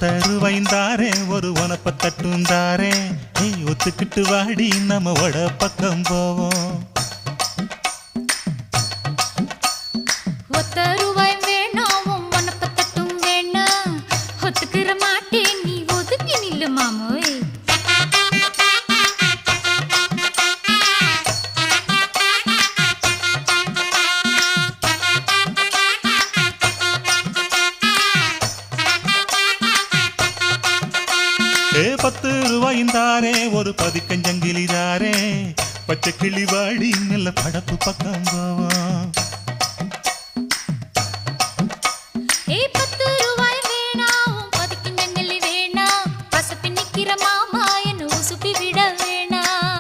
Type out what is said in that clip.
10 ரூபாய்ந்தாரே ஒரு உனப்ப தட்டுந்தாரே ஒத்துக்கிட்டு வாடி நம்ம வட பக்கம் போவோம் 10 ரூபாய் வேணாம் உனப்ப தட்டும் வேணாம் ஒத்துக்கிற மாட்டேன் நீ ஒதுங்கி நில்லு மாமோய் 10 ரூபாய்ந்தாரே ஒரு பதிக்கஞ்சங்கிலிதாரே பச்சை கிளி வாடி நல்ல படப்பு பக்கம் போவோம் 10 ரூபாய் வேணாம் பதிக்கஞ்சங்கிலி வேணாம் பசப்பி நிக்கிற மாமா